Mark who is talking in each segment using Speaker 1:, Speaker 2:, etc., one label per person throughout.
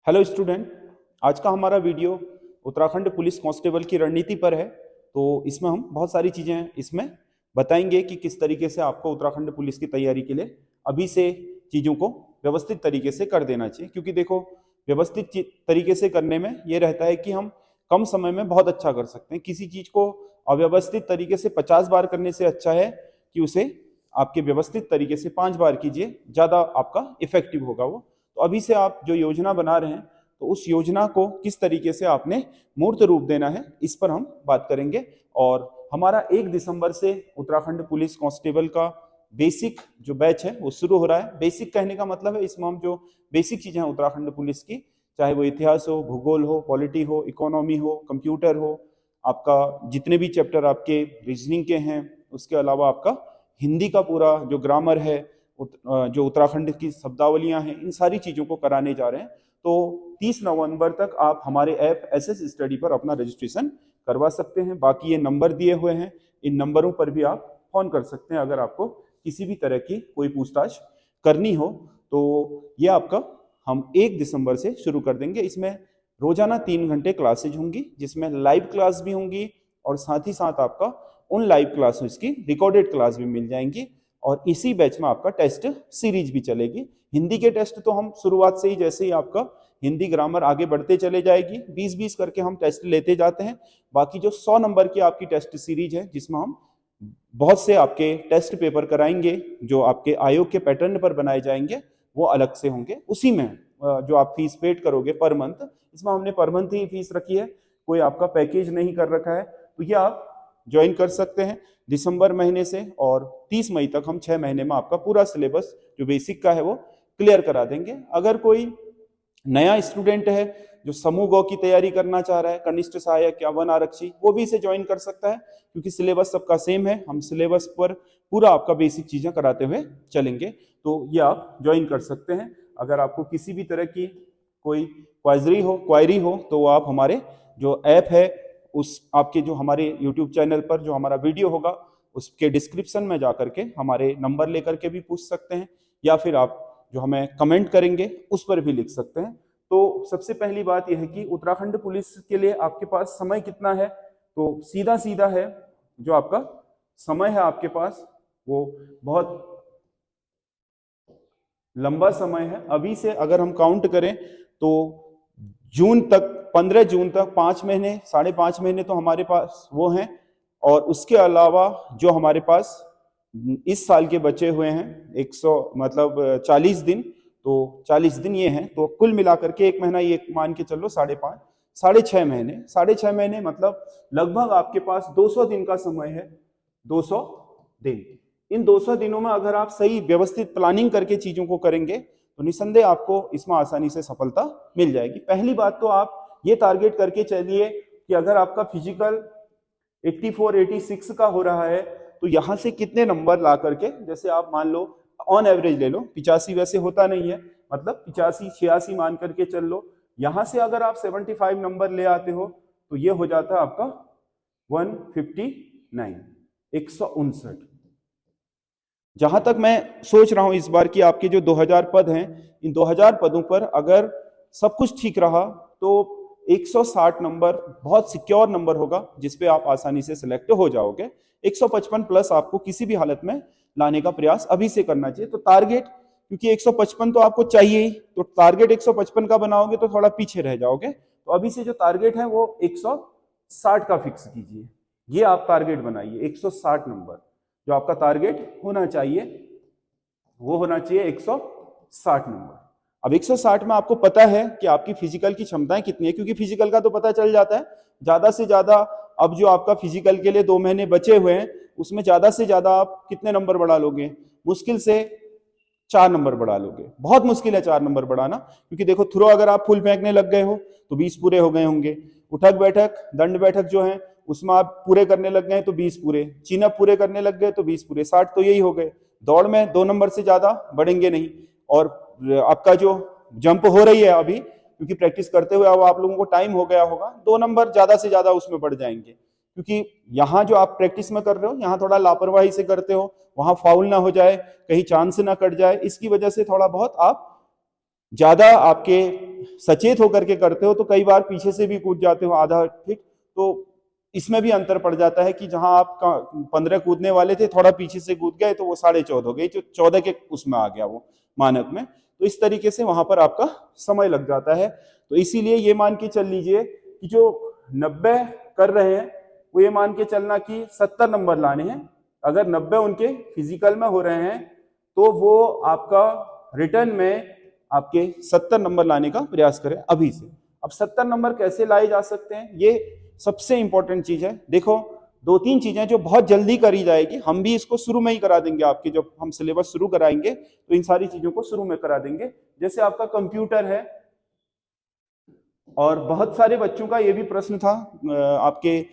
Speaker 1: Hello student, आज का हमारा वीडियो उत्तराखंड पुलिस कांस्टेबल की रणनीति पर है। तो इसमें हम बहुत सारी चीज़ें इसमें बताएंगे कि किस तरीके से आपको उत्तराखंड पुलिस की तैयारी के लिए अभी से चीज़ों को व्यवस्थित तरीके से कर देना चाहिए। क्योंकि देखो, व्यवस्थित तरीके से करने में ये रहता है कि हम कम समय में बहुत अच्छा कर सकते हैं। किसी चीज़ को अव्यवस्थित तरीके से 50 बार करने से अच्छा है कि उसे आपके व्यवस्थित तरीके से 5 बार कीजिए, ज़्यादा आपका इफेक्टिव होगा वो। तो अभी से आप जो योजना बना रहे हैं, तो उस योजना को किस तरीके से आपने मूर्त रूप देना है, इस पर हम बात करेंगे। और हमारा 1 दिसंबर से उत्तराखंड पुलिस कांस्टेबल का बेसिक जो बैच है वो शुरू हो रहा है। बेसिक कहने का मतलब है, इसमें हम जो बेसिक चीजें हैं उत्तराखंड पुलिस की, चाहे वो इतिहास हो, भूगोल हो, पॉलिटी हो, इकोनॉमी हो, कंप्यूटर हो, आपका जितने भी चैप्टर आपके रीजनिंग के हैं, उसके अलावा आपका हिंदी का पूरा जो ग्रामर है, जो उत्तराखंड की शब्दावलियां हैं, इन सारी चीजों को कराने जा रहे हैं। तो 30 नवंबर तक आप हमारे ऐप एसएस स्टडी पर अपना रजिस्ट्रेशन करवा सकते हैं। बाकी ये नंबर दिए हुए हैं, इन नंबरों पर भी आप फोन कर सकते हैं अगर आपको किसी भी तरह की कोई पूछताछ करनी हो। तो ये आपका हम 1 दिसंबर से शुरू कर देंगे। इसमें रोजाना 3 घंटे क्लासेज होंगी, जिसमें लाइव क्लास भी होंगी और साथ ही साथ आपका उन लाइव क्लासेस की रिकॉर्डेड क्लास भी मिल जाएंगी। और इसी बैच में आपका टेस्ट सीरीज भी चलेगी। हिंदी के टेस्ट तो हम शुरुआत से ही, जैसे ही आपका हिंदी ग्रामर आगे बढ़ते चले जाएगी, 20-20 करके हम टेस्ट लेते जाते हैं। बाकी जो 100 नंबर की आपकी टेस्ट सीरीज है, जिसमें हम बहुत से आपके टेस्ट पेपर कराएंगे जो आपके आयोग के पैटर्न पर बनाए जाएंगे, वो अलग से होंगे। उसी में जो आप फीस पेड करोगे पर मंथ, इसमें हमने पर मंथ ही फीस रखी है, कोई आपका पैकेज नहीं कर रखा है। तो ये आप ज्वाइन कर सकते हैं दिसंबर महीने से, और 30 मई तक हम 6 महीने में आपका पूरा सिलेबस जो बेसिक का है वो क्लियर करा देंगे। अगर कोई नया स्टूडेंट है जो समूह गौ की तैयारी करना चाह रहा है, कनिष्ठ सहायक या वन आरक्षी, वो भी इसे ज्वाइन कर सकता है, क्योंकि सिलेबस सबका सेम है। हम सिलेबस पर पूरा आपका बेसिक चीजें कराते हुए चलेंगे। तो ये आप ज्वाइन कर सकते हैं। अगर आपको किसी भी तरह की कोई क्वायरी हो तो आप हमारे जो ऐप है, उस आपके जो हमारे YouTube चैनल पर जो हमारा वीडियो होगा, उसके डिस्क्रिप्शन में जाकर के हमारे नंबर लेकर के भी पूछ सकते हैं, या फिर आप जो हमें कमेंट करेंगे उस पर भी लिख सकते हैं। तो सबसे पहली बात यह है कि उत्तराखंड पुलिस के लिए आपके पास समय कितना है। तो सीधा सीधा है, जो आपका समय है आपके पास वो बहुत लंबा समय है। अभी से अगर हम काउंट करें तो जून तक, 15 जून तक 5 महीने, 5.5 महीने तो हमारे पास वो हैं। और उसके अलावा जो हमारे पास इस साल के बचे हुए हैं 100 मतलब 40 दिन, तो 40 दिन ये हैं। तो कुल मिलाकर के 1 महीना ये मान के चलो 5.5, 6.5 महीने, 6.5 महीने मतलब लगभग आपके पास 200 दिन का समय है। 200 दिन, इन 200 दिनों में अगर आप सही व्यवस्थित प्लानिंग करके चीजों को करेंगे तो निसंदेह आपको इसमें आसानी से सफलता मिल जाएगी। पहली बात तो आप ये टारगेट करके चलिए कि अगर आपका फिजिकल 84, 86 का हो रहा है, तो यहां से कितने नंबर ला करके, जैसे आप मान लो ऑन एवरेज ले लो, 85 वैसे होता नहीं है, मतलब 85, 86 मान करके चल लो। यहां से अगर आप 75 नंबर ले आते हो तो ये हो जाता है आपका 159, 159। जहां तक मैं सोच रहा हूं इस बार की आपके जो 2000 पद हैं, इन 2000 पदों पर अगर सब कुछ ठीक रहा तो 160 नंबर बहुत सिक्योर नंबर होगा, जिसपे आप आसानी से सिलेक्ट हो जाओगे। 155 प्लस आपको किसी भी हालत में लाने का प्रयास अभी से करना चाहिए। तो टारगेट, क्योंकि 155 तो आपको चाहिए ही, तो टारगेट 155 का बनाओगे तो थोड़ा पीछे रह जाओगे। तो अभी से जो टारगेट है वो 160 का फिक्स कीजिए। ये आप टारगेट बनाइए, 160 नंबर जो आपका टारगेट होना चाहिए, वो होना चाहिए 160 नंबर। अब 160 में आपको पता है कि आपकी फिजिकल की क्षमताएं कितनी है, क्योंकि फिजिकल का तो पता चल जाता है ज्यादा से ज्यादा। अब जो आपका फिजिकल के लिए 2 महीने बचे हुए हैं, उसमें ज्यादा से ज्यादा आप कितने नंबर बढ़ा लोगे? मुश्किल से 4 नंबर बढ़ा लोगे। बहुत मुश्किल है 4 नंबर बढ़ाना, क्योंकि देखो थ्रो अगर आप फुल फेंकने लग गए हो तो 20 पूरे हो गए होंगे। उठक बैठक, दंड बैठक जो है उसमें आप पूरे करने लग गए तो 20 पूरे, चिनअप पूरे करने लग गए तो 20 पूरे, 60 तो यही हो गए। दौड़ में 2 नंबर से ज्यादा बढ़ेंगे नहीं। और आपका जो जंप हो रही है अभी, क्योंकि प्रैक्टिस करते हुए अब आप लोगों को टाइम हो गया होगा, 2 नंबर ज्यादा से ज्यादा उसमें बढ़ जाएंगे। क्योंकि यहाँ जो आप प्रैक्टिस में कर रहे हो, यहाँ थोड़ा लापरवाही से करते हो, वहां फाउल ना हो जाए, कहीं चांस ना कट जाए, इसकी वजह से थोड़ा बहुत आप ज्यादा आपके सचेत होकर के करते हो तो कई बार पीछे से भी कूद जाते हो आधा, ठीक। तो इसमें भी अंतर पड़ जाता है कि जहां आप 15 कूदने वाले थे, थोड़ा पीछे से कूद गए तो वो 14.5 हो गई, जो 14 के उसमें आ गया वो मानक में। तो इस तरीके से वहां पर आपका समय लग जाता है। तो इसीलिए ये मान के चल लीजिए कि जो 90 कर रहे हैं वो ये मान के चलना कि 70 नंबर लाने हैं। अगर 90 उनके फिजिकल में हो रहे हैं तो वो आपका रिटर्न में आपके 70 नंबर लाने का प्रयास करें अभी से। अब 70 नंबर कैसे लाए जा सकते हैं, ये सबसे इंपॉर्टेंट चीज है। देखो 2-3 चीजें जो बहुत जल्दी करी जाएगी, हम भी इसको शुरू में ही करा देंगे। आपके जब हम सिलेबस शुरू कराएंगे तो इन सारी चीजों को शुरू में करा देंगे। जैसे आपका कंप्यूटर है, और बहुत सारे बच्चों का ये भी प्रश्न था, आपके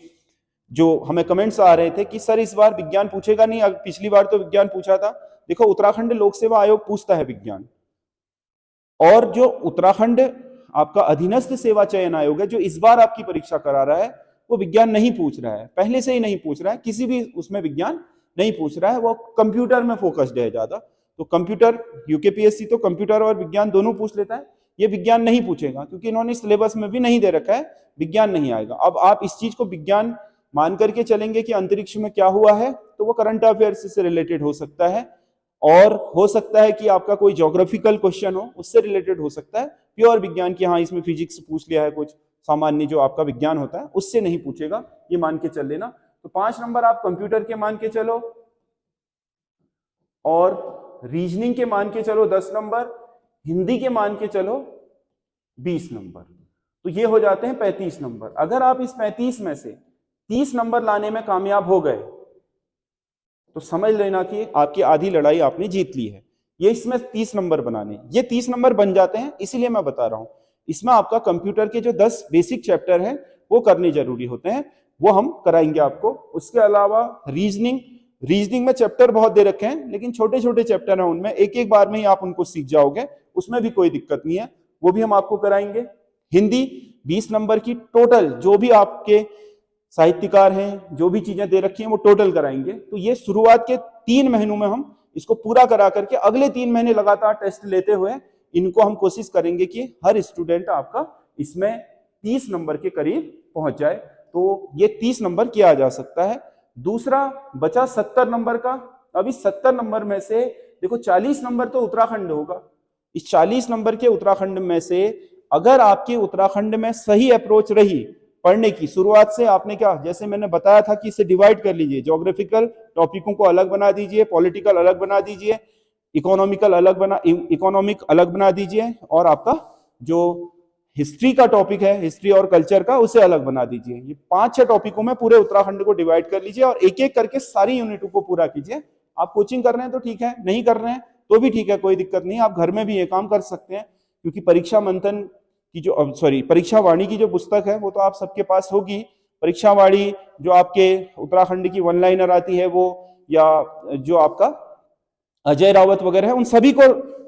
Speaker 1: जो हमें कमेंट्स आ रहे थे कि सर इस बार विज्ञान पूछेगा नहीं, पिछली बार तो विज्ञान पूछा था। देखो उत्तराखंड लोक सेवा आयोग पूछता है विज्ञान, और जो उत्तराखंड आपका अधीनस्थ सेवा चयन आयोग है जो इस बार आपकी परीक्षा करा रहा है, वो विज्ञान नहीं पूछ रहा है, पहले से ही नहीं पूछ रहा है, किसी भी उसमें विज्ञान नहीं पूछ रहा है, वो कंप्यूटर में फोकस्ड है ज्यादा। तो कंप्यूटर यूकेपीएससी तो कंप्यूटर और विज्ञान दोनों पूछ लेता है, ये विज्ञान नहीं पूछेगा क्योंकि इन्होंने सिलेबस में भी नहीं दे रखा है, विज्ञान नहीं आएगा। अब आप इस चीज को विज्ञान मान करके चलेंगे कि अंतरिक्ष में क्या हुआ है, तो वो करंट अफेयर्स से रिलेटेड हो सकता है, और हो सकता है कि आपका कोई ज्योग्राफिकल क्वेश्चन हो उससे रिलेटेड हो सकता है। प्योर विज्ञान की हाँ इसमें फिजिक्स पूछ लिया है, कुछ सामान्य जो आपका विज्ञान होता है उससे नहीं पूछेगा, ये मान के चल लेना। तो 5 नंबर आप कंप्यूटर के मान के चलो, और रीजनिंग के मान के चलो 10 नंबर, हिंदी के मान के चलो 20 नंबर। तो ये हो जाते हैं 35 नंबर। अगर आप इस 35 में से 30 नंबर लाने में कामयाब हो गए तो समझ लेना कि आपकी आधी लड़ाई आपने जीत ली है। ये इसमें 30 नंबर बनाने, ये 30 नंबर बन जाते हैं, इसीलिए मैं बता रहा हूं। इसमें आपका कंप्यूटर के जो 10 बेसिक चैप्टर हैं वो करने जरूरी होते हैं, वो हम कराएंगे आपको। उसके अलावा रीजनिंग में चैप्टर बहुत दे रखे हैं, लेकिन छोटे छोटे चैप्टर हैं, उनमें एक एक बार में ही आप उनको सीख जाओगे, उसमें भी कोई दिक्कत नहीं है, वो भी हम आपको कराएंगे। हिंदी 20 नंबर की टोटल, जो भी आपके साहित्यकार हैं, जो भी चीजें दे रखी हैं वो टोटल कराएंगे। तो ये शुरुआत के 3 महीनों में हम इसको पूरा करा करके अगले 3 महीने लगातार टेस्ट लेते हुए इनको हम कोशिश करेंगे कि हर स्टूडेंट आपका इसमें 30 नंबर के करीब पहुंच जाए। तो ये 30 नंबर किया जा सकता है। दूसरा बचा 70 नंबर का। अभी 70 नंबर में से देखो 40 नंबर तो उत्तराखंड होगा। इस 40 नंबर के उत्तराखंड में से अगर आपके उत्तराखंड में सही अप्रोच रही पढ़ने की, शुरुआत से आपने क्या, जैसे मैंने बताया था कि इसे डिवाइड कर लीजिए, ज्योग्राफिकल टॉपिकों को अलग बना दीजिए, पॉलिटिकल अलग बना दीजिए, इकोनॉमिक अलग बना दीजिए, और आपका जो हिस्ट्री का टॉपिक है, हिस्ट्री और कल्चर का, उसे अलग बना दीजिए। ये 5-6 टॉपिकों में पूरे उत्तराखंड को डिवाइड कर लीजिए और एक एक करके सारी यूनिटों को पूरा कीजिए। आप कोचिंग कर रहे हैं तो ठीक है, नहीं कर रहे हैं तो भी ठीक है, कोई दिक्कत नहीं, आप घर में भी ये काम कर सकते हैं। क्योंकि परीक्षा मंथन की जो परीक्षा वाणी की जो पुस्तक है वो तो आप सबके पास होगी। परीक्षा वाणी जो आपके उत्तराखंड की वन लाइनर आती है वो, या जो आपका अजय रावत वगैरह है, उन सभी को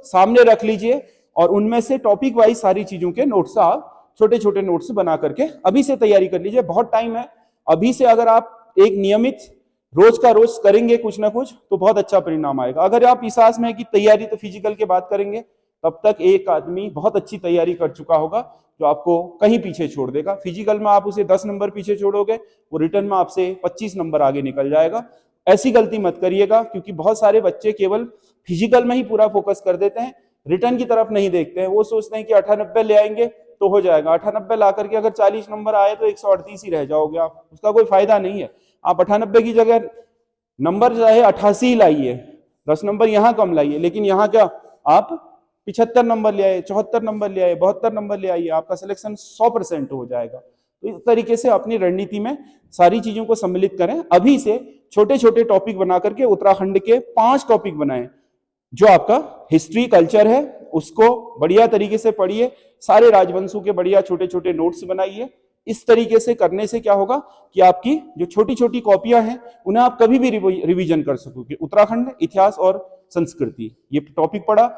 Speaker 1: सामने रख लीजिए और उनमें से टॉपिक वाइज सारी चीजों के नोट्स आप छोटे छोटे नोट्स बना करके अभी से तैयारी कर लीजिए। बहुत टाइम है, अभी से अगर आप एक नियमित रोज का रोज करेंगे कुछ ना कुछ तो बहुत अच्छा परिणाम आएगा। अगर आप इस आस में है कि तैयारी तो फिजिकल के बाद करेंगे, तब तक एक आदमी बहुत अच्छी तैयारी कर चुका होगा जो आपको कहीं पीछे छोड़ देगा। फिजिकल में आप उसे 10 नंबर पीछे छोड़ोगे, वो रिटर्न में आपसे 25 नंबर आगे निकल जाएगा। ऐसी गलती मत करिएगा, क्योंकि बहुत सारे बच्चे केवल फिजिकल में ही पूरा फोकस कर देते हैं, रिटर्न की तरफ नहीं देखते हैं। वो सोचते हैं कि 98 ले आएंगे तो हो जाएगा। 98 ला करके अगर 40 नंबर आए तो 138 ही रह जाओगे आप, उसका कोई फायदा नहीं है। आप 98 की जगह नंबर चाहे 88 लाइए, 10 नंबर यहाँ कम लाइए, लेकिन यहाँ क्या आप 75 नंबर ले आए, 74 नंबर ले आए, 72 नंबर ले आइए, आपका सिलेक्शन 100% हो जाएगा। तो इस तरीके से अपनी रणनीति में सारी चीजों को सम्मिलित करें। अभी से छोटे छोटे टॉपिक बना करके उत्तराखंड के 5 टॉपिक बनाएं। जो आपका हिस्ट्री कल्चर है उसको बढ़िया तरीके से पढ़िए, सारे राजवंशों के बढ़िया छोटे छोटे नोट्स बनाइए। इस तरीके से करने से क्या होगा कि आपकी जो छोटी छोटी कॉपियां हैं उन्हें आप कभी भी रिवीजन कर सकोगे। उत्तराखंड इतिहास और संस्कृति ये टॉपिक पढ़ा,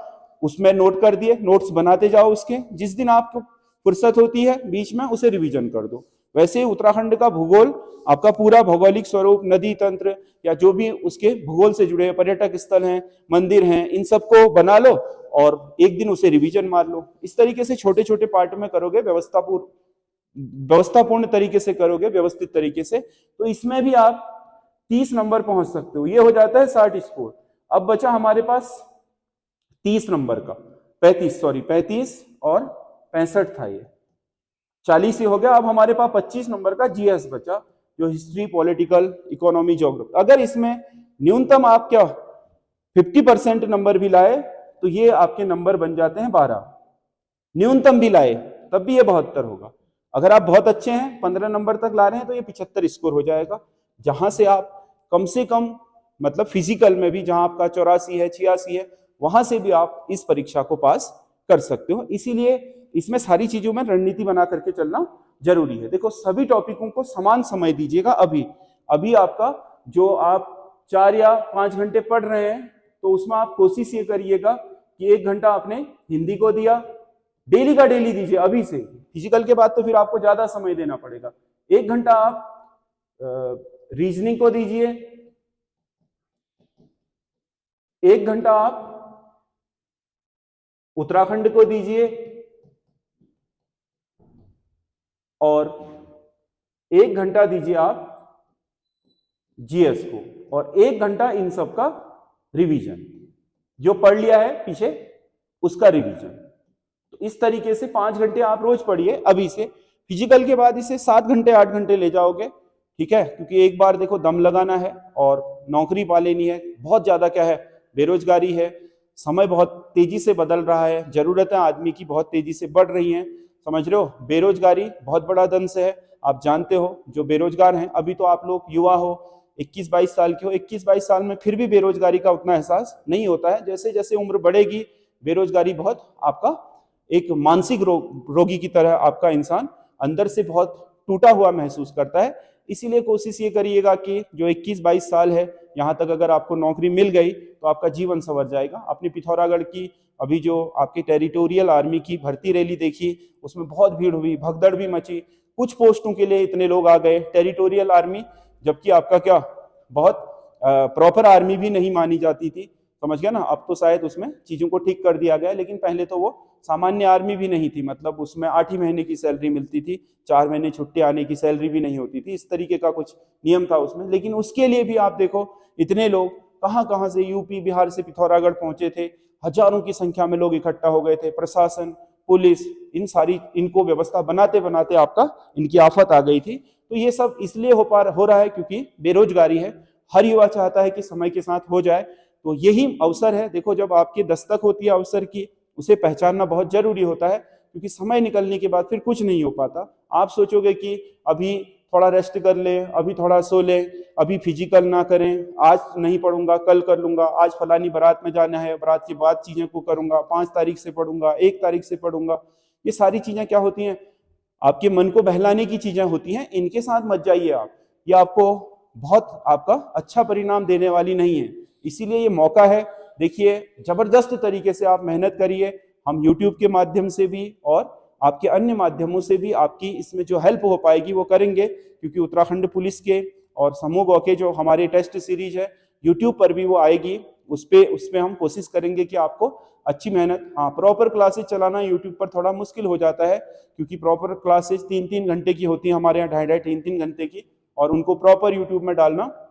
Speaker 1: उसमें नोट कर दिए, नोट्स बनाते जाओ उसके, जिस दिन आपको फुर्सत होती है बीच में उसे रिवीजन कर दो। वैसे उत्तराखंड का भूगोल, आपका पूरा भौगोलिक स्वरूप, नदी तंत्र या जो भी उसके भूगोल से जुड़े पर्यटक स्थल हैं, मंदिर हैं, इन सबको बना लो और एक दिन उसे रिवीजन मार लो। इस तरीके से छोटे छोटे पार्ट में करोगे, व्यवस्थापूर्ण तरीके से करोगे, व्यवस्थित तरीके से, तो इसमें भी आप 30 नंबर पहुंच सकते हो। ये हो जाता है 60 स्कोर। अब बचा हमारे पास 30 नंबर का, 35 और 65 था, ये 40 ही हो गया। अब हमारे पास 25 नंबर का जीएस बचा, जो हिस्ट्री, पॉलिटिकल, इकोनॉमी, ज्योग्राफी। अगर इसमें न्यूनतम आप क्या 50% नंबर भी लाए तो ये आपके नंबर बन जाते हैं 12। न्यूनतम भी लाए तब भी ये 72 होगा। अगर आप बहुत अच्छे हैं, 15 नंबर तक ला रहे हैं, तो ये 75 स्कोर हो जाएगा, जहां से आप कम से कम मतलब फिजिकल में भी जहां आपका 84 है, 86 है, वहां से भी आप इस परीक्षा को पास कर सकते हो। इसीलिए इसमें सारी चीजों में रणनीति बना करके चलना जरूरी है। देखो, सभी टॉपिकों को समान समय दीजिएगा। अभी आपका जो आप 4 या 5 घंटे पढ़ रहे हैं, तो उसमें आप कोशिश ये करिएगा कि 1 घंटा आपने हिंदी को दिया, डेली का डेली दीजिए अभी से। फिजिकल के बाद तो फिर आपको ज्यादा समय देना पड़ेगा। 1 घंटा आप रीजनिंग को दीजिए, 1 घंटा आप उत्तराखंड को दीजिए, और 1 घंटा दीजिए आप जीएस को, और 1 घंटा इन सब का रिवीजन, जो पढ़ लिया है पीछे उसका रिवीजन। तो इस तरीके से 5 घंटे आप रोज पढ़िए अभी से। फिजिकल के बाद इसे 7 घंटे 8 घंटे ले जाओगे, ठीक है, क्योंकि एक बार देखो दम लगाना है और नौकरी पा लेनी है। बहुत ज्यादा क्या है, बेरोजगारी है, समय बहुत तेजी से बदल रहा है, जरूरतें आदमी की बहुत तेजी से बढ़ रही हैं, समझ रहे हो। बेरोजगारी बहुत बड़ा दंश है, आप जानते हो। जो बेरोजगार हैं, अभी तो आप लोग युवा हो, 21-22 साल के हो, 21-22 साल में फिर भी बेरोजगारी का उतना एहसास नहीं होता है। जैसे जैसे उम्र बढ़ेगी, बेरोजगारी बहुत आपका एक मानसिक रोगी की तरह आपका इंसान अंदर से बहुत टूटा हुआ महसूस करता है। इसीलिए कोशिश ये करिएगा कि जो 21-22 साल है, यहाँ तक अगर आपको नौकरी मिल गई तो आपका जीवन संवर जाएगा। अपनी पिथौरागढ़ की अभी जो आपकी टेरिटोरियल आर्मी की भर्ती रैली देखी, उसमें बहुत भीड़ हुई, भगदड़ भी मची। कुछ पोस्टों के लिए इतने लोग आ गए, टेरिटोरियल आर्मी, जबकि आपका क्या बहुत प्रॉपर आर्मी भी नहीं मानी जाती थी, समझ गया ना। अब तो शायद उसमें चीजों को ठीक कर दिया गया, लेकिन पहले तो वो सामान्य आर्मी भी नहीं थी। मतलब उसमें 8 ही महीने की सैलरी मिलती थी, 4 महीने छुट्टी आने की सैलरी भी नहीं होती थी, इस तरीके का कुछ नियम था उसमें। लेकिन उसके लिए भी आप देखो, इतने लोग कहां कहां से, यूपी बिहार से पिथौरागढ़ पहुंचे थे, हजारों की संख्या में लोग इकट्ठा हो गए थे। प्रशासन, पुलिस, इनको व्यवस्था बनाते बनाते आपका इनकी आफत आ गई थी। तो ये सब इसलिए हो रहा है क्योंकि बेरोजगारी है। हर युवा चाहता है कि समय के साथ हो जाए, तो यही अवसर है। देखो, जब आपकी दस्तक होती है अवसर की, उसे पहचानना बहुत जरूरी होता है, क्योंकि समय निकलने के बाद फिर कुछ नहीं हो पाता। आप सोचोगे कि अभी थोड़ा रेस्ट कर ले, अभी थोड़ा सो ले, अभी फिजिकल ना करें, आज नहीं पढ़ूंगा, कल कर लूंगा, आज फलानी बारात में जाना है, बारात के बाद चीजें को करूंगा, 5 तारीख से पढ़ूंगा, 1 तारीख से पढ़ूंगा। ये सारी चीजें क्या होती हैं, आपके मन को बहलाने की चीजें होती हैं। इनके साथ मत जाइए आप, ये आपको बहुत आपका अच्छा परिणाम देने वाली नहीं है। इसीलिए ये मौका है, देखिए, जबरदस्त तरीके से आप मेहनत करिए। हम यूट्यूब के माध्यम से भी और आपके अन्य माध्यमों से भी आपकी इसमें जो हेल्प हो पाएगी वो करेंगे, क्योंकि उत्तराखंड पुलिस के और समूह ग के जो हमारे टेस्ट सीरीज है, यूट्यूब पर भी वो आएगी। उस पे हम कोशिश करेंगे कि आपको अच्छी मेहनत, हाँ, प्रॉपर क्लासेस चलाना यूट्यूब पर थोड़ा मुश्किल हो जाता है, क्योंकि प्रॉपर क्लासेस 3-3 घंटे की होती है हमारे यहाँ, 2.5-2.5 3-3 घंटे की, और उनको प्रॉपर यूट्यूब में डालना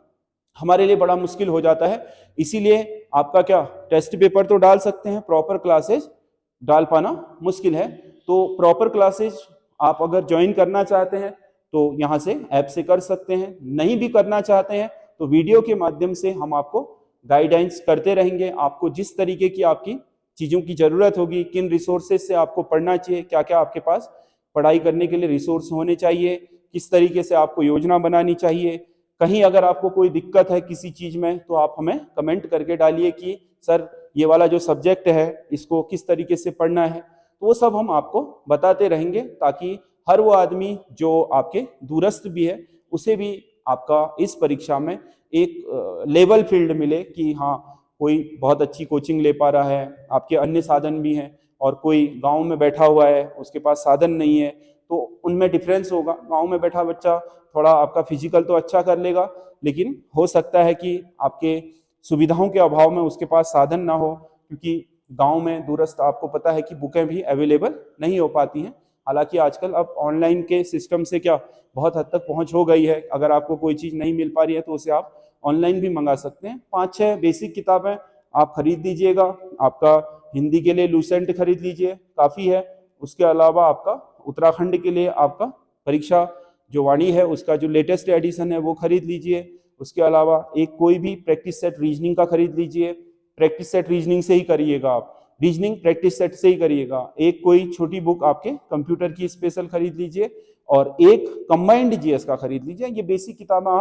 Speaker 1: हमारे लिए बड़ा मुश्किल हो जाता है। इसीलिए आपका क्या, टेस्ट पेपर तो डाल सकते हैं, प्रॉपर क्लासेस डाल पाना मुश्किल है। तो प्रॉपर क्लासेस आप अगर ज्वाइन करना चाहते हैं तो यहाँ से ऐप से कर सकते हैं। नहीं भी करना चाहते हैं तो वीडियो के माध्यम से हम आपको गाइडेंस करते रहेंगे। आपको जिस तरीके की आपकी चीजों की जरूरत होगी, किन रिसोर्सेज से आपको पढ़ना चाहिए, क्या क्या आपके पास पढ़ाई करने के लिए रिसोर्स होने चाहिए, किस तरीके से आपको योजना बनानी चाहिए। कहीं अगर आपको कोई दिक्कत है किसी चीज में, तो आप हमें कमेंट करके डालिए कि सर ये वाला जो सब्जेक्ट है इसको किस तरीके से पढ़ना है। तो वो सब हम आपको बताते रहेंगे, ताकि हर वो आदमी जो आपके दूरस्थ भी है, उसे भी आपका इस परीक्षा में एक लेवल फील्ड मिले कि हाँ, कोई बहुत अच्छी कोचिंग ले पा रहा है, आपके अन्य साधन भी हैं, और कोई गांव में बैठा हुआ है, उसके पास साधन नहीं है, तो उनमें डिफरेंस होगा। गांव में बैठा बच्चा थोड़ा आपका फिजिकल तो अच्छा कर लेगा, लेकिन हो सकता है कि आपके सुविधाओं के अभाव में उसके पास साधन ना हो, क्योंकि गांव में दूरस्थ आपको पता है कि बुकें भी अवेलेबल नहीं हो पाती हैं। हालांकि आजकल अब ऑनलाइन के सिस्टम से क्या बहुत हद तक पहुंच हो गई है, अगर आपको कोई चीज़ नहीं मिल पा रही है तो उसे आप ऑनलाइन भी मंगा सकते हैं। 5-6 बेसिक किताबें आप खरीद लीजिएगा। आपका हिंदी के लिए लूसेंट खरीद लीजिए, काफ़ी है। उसके अलावा आपका उत्तराखंड के लिए आपका परीक्षा जो वाणी है उसका जो लेटेस्ट एडिशन है वो खरीद लीजिए। उसके अलावा एक कोई भी प्रैक्टिस सेट रीजनिंग का खरीद लीजिए। प्रैक्टिस सेट रीजनिंग से ही करिएगा आप, रीजनिंग प्रैक्टिस सेट से ही करिएगा। एक कोई छोटी बुक आपके कंप्यूटर की स्पेशल खरीद लीजिए और एक कंबाइंड जीएस का खरीद लीजिए। ये बेसिक किताबें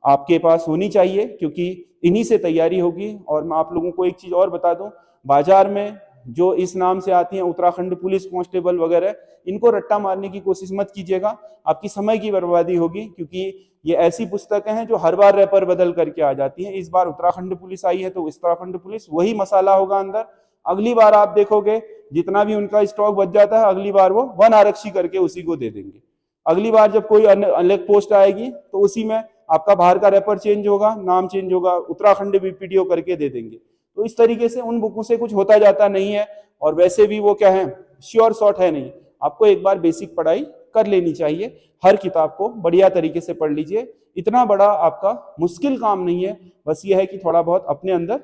Speaker 1: आपके पास होनी चाहिए, क्योंकि इन्हीं से तैयारी होगी। और मैं आप लोगों को एक चीज और बता दूं, बाजार में जो इस नाम से आती हैं उत्तराखंड पुलिस कांस्टेबल वगैरह, इनको रट्टा मारने की कोशिश मत कीजिएगा, आपकी समय की बर्बादी होगी। क्योंकि ये ऐसी पुस्तकें हैं जो हर बार रैपर बदल करके आ जाती हैं। इस बार उत्तराखंड पुलिस आई है तो उत्तराखंड पुलिस वही मसाला होगा अंदर। अगली बार आप देखोगे जितना भी उनका स्टॉक बच जाता है, अगली बार वो वन आरक्षी करके उसी को दे देंगे। अगली बार जब कोई अलग पोस्ट आएगी तो उसी में आपका बाहर का रैपर चेंज होगा, नाम चेंज होगा, उत्तराखंड बीपीडीओ करके दे देंगे। तो इस तरीके से उन बुकों से कुछ होता जाता नहीं है, और वैसे भी वो क्या है, श्योर शॉर्ट है नहीं। आपको एक बार बेसिक पढ़ाई कर लेनी चाहिए। हर किताब को बढ़िया तरीके से पढ़ लीजिए। इतना बड़ा आपका मुश्किल काम नहीं है, बस ये है कि थोड़ा बहुत अपने अंदर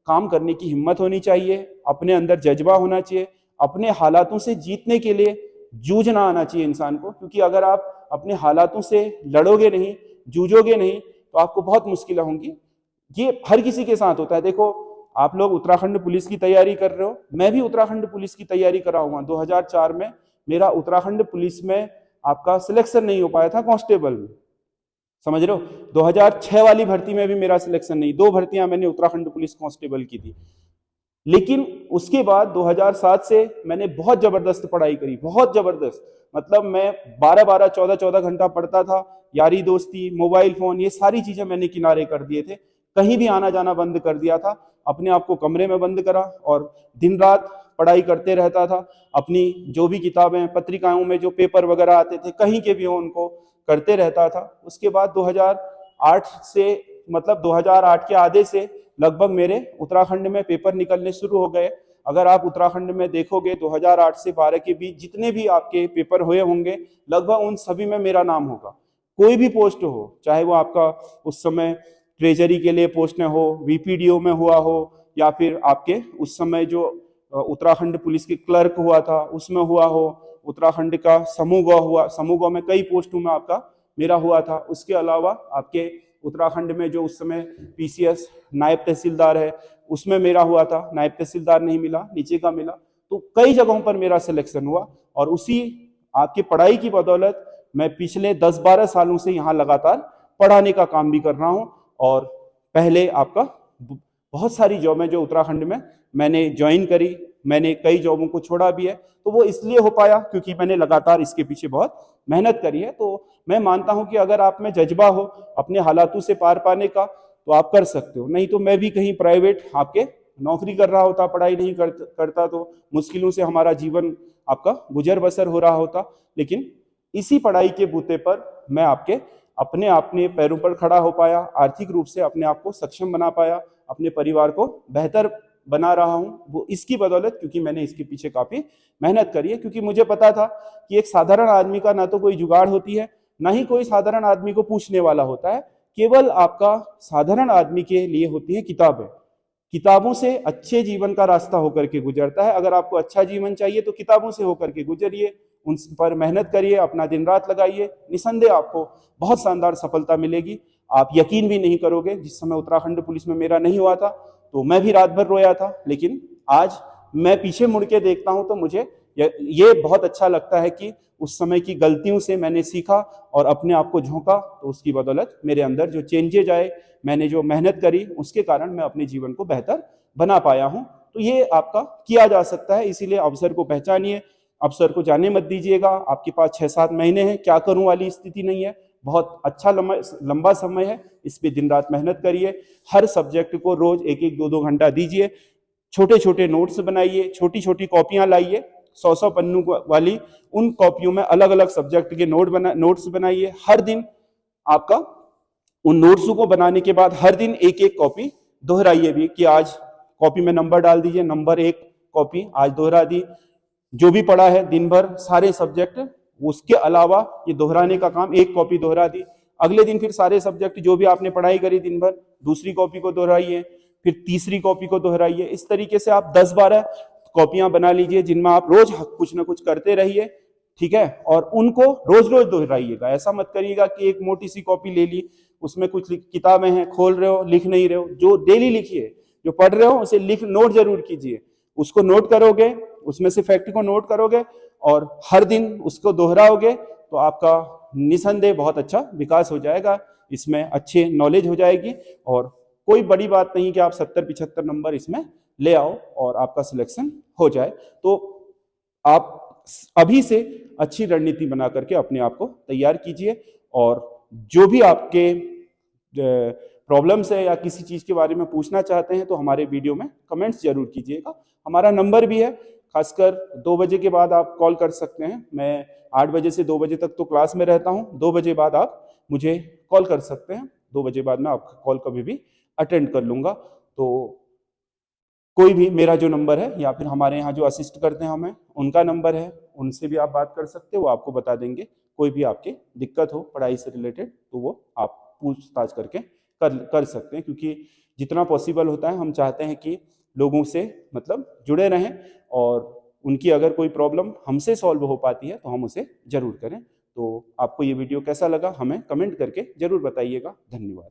Speaker 1: काम करने की हिम्मत होनी चाहिए, अपने अंदर जज्बा होना चाहिए, अपने हालातों से जीतने के लिए जूझना आना चाहिए इंसान को। क्योंकि अगर आप अपने हालातों से लड़ोगे नहीं, जूझोगे नहीं, तो आपको बहुत मुश्किलें होंगी। ये हर किसी के साथ होता है। देखो, आप लोग उत्तराखंड पुलिस की तैयारी कर रहे हो, मैं भी उत्तराखंड पुलिस की तैयारी कर रहा हूँ। 2004 में मेरा उत्तराखंड पुलिस में आपका सिलेक्शन नहीं हो पाया था कांस्टेबल में, समझ रहे हो। 2006 वाली भर्ती में भी मेरा सिलेक्शन नहीं, 2 भर्तियां मैंने उत्तराखंड पुलिस कांस्टेबल की थी। लेकिन उसके बाद 2007 से मैंने बहुत जबरदस्त पढ़ाई करी, बहुत जबरदस्त। मतलब मैं 12-12, 14-14 घंटा पढ़ता था। यारी दोस्ती, मोबाइल फोन, ये सारी चीजें मैंने किनारे कर दिए थे। कहीं भी आना जाना बंद कर दिया था, अपने आप को कमरे में बंद करा और दिन रात पढ़ाई करते रहता था। अपनी जो भी किताबें, पत्रिकाओं में जो पेपर वगैरह आते थे, कहीं के भी हो, उनको करते रहता था। उसके बाद 2008 से, मतलब 2008 के आधे से लगभग मेरे उत्तराखंड में पेपर निकलने शुरू हो गए। अगर आप उत्तराखंड में देखोगे 2008 से 12 के बीच जितने भी आपके पेपर हुए होंगे, लगभग उन सभी में मेरा नाम होगा। कोई भी पोस्ट हो, चाहे वो आपका उस समय ट्रेजरी के लिए पोस्ट में हो, वीपीडीओ में हुआ हो, या फिर आपके उस समय जो उत्तराखंड पुलिस के क्लर्क हुआ था उसमें हुआ हो, उत्तराखंड का समूह हुआ, समूह में कई पोस्टों में आपका मेरा हुआ था। उसके अलावा आपके उत्तराखंड में जो उस समय पीसीएस नायब तहसीलदार है, उसमें मेरा हुआ था। नायब तहसीलदार नहीं मिला, नीचे का मिला। तो कई जगहों पर मेरा सिलेक्शन हुआ, और उसी आपकी पढ़ाई की बदौलत मैं पिछले 10-12 सालों से यहाँ लगातार पढ़ाने का काम भी कर रहा हूँ। और पहले आपका बहुत सारी जॉबें जो उत्तराखंड में मैंने ज्वाइन करी, मैंने कई जॉबों को छोड़ा भी है, तो वो इसलिए हो पाया क्योंकि मैंने लगातार इसके पीछे बहुत मेहनत करी है। तो मैं मानता हूं कि अगर आप में जज्बा हो अपने हालातों से पार पाने का, तो आप कर सकते हो। नहीं तो मैं भी कहीं प्राइवेट आपके नौकरी कर रहा होता, पढ़ाई नहीं करता, तो मुश्किलों से हमारा जीवन आपका गुजर बसर हो रहा होता। लेकिन इसी पढ़ाई के बूते पर मैं आपके अपने पैरों पर खड़ा हो पाया, आर्थिक रूप से अपने आप को सक्षम बना पाया, अपने परिवार को बेहतर बना रहा हूं। वो इसकी बदौलत, क्योंकि मैंने इसके पीछे काफी मेहनत करी है। क्योंकि मुझे पता था कि एक साधारण आदमी का ना तो कोई जुगाड़ होती है, ना ही कोई साधारण आदमी को पूछने वाला होता है। केवल आपका साधारण आदमी के लिए होती है किताबें। किताबों से अच्छे जीवन का रास्ता होकर के गुजरता है। अगर आपको अच्छा जीवन चाहिए तो किताबों से होकर के गुजरिए, उन पर मेहनत करिए, अपना दिन रात लगाइए, निसंदेह आपको बहुत शानदार सफलता मिलेगी। आप यकीन भी नहीं करोगे, जिस समय उत्तराखंड पुलिस में मेरा नहीं हुआ था तो मैं भी रात भर रोया था, लेकिन आज मैं पीछे मुड़ के देखता हूं तो मुझे ये बहुत अच्छा लगता है कि उस समय की गलतियों से मैंने सीखा और अपने आप को झोंका। तो उसकी बदौलत मेरे अंदर जो चेंजेज आए, मैंने जो मेहनत करी, उसके कारण मैं अपने जीवन को बेहतर बना पाया हूं। तो ये आपका किया जा सकता है, इसीलिए अवसर को पहचानिए, अवसर को जाने मत दीजिएगा। आपके पास 6-7 महीने हैं, क्या करूं वाली स्थिति नहीं है, बहुत अच्छा लंबा समय है। इस पे दिन रात मेहनत करिए, हर सब्जेक्ट को रोज 1-1, 2-2 घंटा दीजिए, छोटे छोटे नोट्स बनाइए, छोटी छोटी कॉपियां लाइए, 100 पन्नों वाली उन कॉपियों में अलग अलग सब्जेक्ट के नोट्स बनाइए। हर दिन आपका उन नोट्स को बनाने के बाद हर दिन एक एक कॉपी दोहराइए भी, कि आज कॉपी में नंबर डाल दीजिए, नंबर 1 कॉपी आज दोहरा दी। जो भी पढ़ा है दिन भर सारे सब्जेक्ट, उसके अलावा ये दोहराने का काम, एक कॉपी दोहरा दी। अगले दिन फिर सारे सब्जेक्ट जो भी आपने पढ़ाई करी दिन भर, दूसरी कॉपी को दोहराइए, फिर तीसरी कॉपी को दोहराइए। इस तरीके से आप 10-12 कॉपियां बना लीजिए जिनमें आप रोज कुछ ना कुछ करते रहिए, ठीक है। और उनको रोज रोज दोहराइएगा। ऐसा मत करिएगा कि एक मोटी सी कॉपी ले ली, उसमें कुछ किताबें हैं, खोल रहे हो, लिख नहीं रहे हो। जो डेली लिखिए, जो पढ़ रहे हो उसे नोट जरूर कीजिए। उसको नोट करोगे, उसमें से फैक्ट को नोट करोगे और हर दिन उसको दोहराओगे तो आपका निसंदेह बहुत अच्छा विकास हो जाएगा, इसमें अच्छी नॉलेज हो जाएगी। और कोई बड़ी बात नहीं कि आप 70-75 नंबर इसमें ले आओ और आपका सिलेक्शन हो जाए। तो आप अभी से अच्छी रणनीति बना करके अपने आप को तैयार कीजिए, और जो भी आपके प्रॉब्लम्स है या किसी चीज के बारे में पूछना चाहते हैं तो हमारे वीडियो में कमेंट्स जरूर कीजिएगा। हमारा नंबर भी है, खासकर 2 बजे के बाद आप कॉल कर सकते हैं। मैं 8 बजे से 2 बजे तक तो क्लास में रहता हूं, 2 बजे बाद आप मुझे कॉल कर सकते हैं। 2 बजे बाद मैं आपका कॉल कभी भी अटेंड कर लूंगा। तो कोई भी मेरा जो नंबर है या फिर हमारे यहाँ जो असिस्ट करते हैं हमें, उनका नंबर है, उनसे भी आप बात कर सकते हो, वो आपको बता देंगे। कोई भी आपके दिक्कत हो पढ़ाई से रिलेटेड तो वो आप पूछताछ करके कर सकते हैं, क्योंकि जितना पॉसिबल होता है हम चाहते हैं कि लोगों से मतलब जुड़े रहें, और उनकी अगर कोई प्रॉब्लम हमसे सॉल्व हो पाती है तो हम उसे जरूर करें। तो आपको ये वीडियो कैसा लगा हमें कमेंट करके जरूर बताइएगा। धन्यवाद।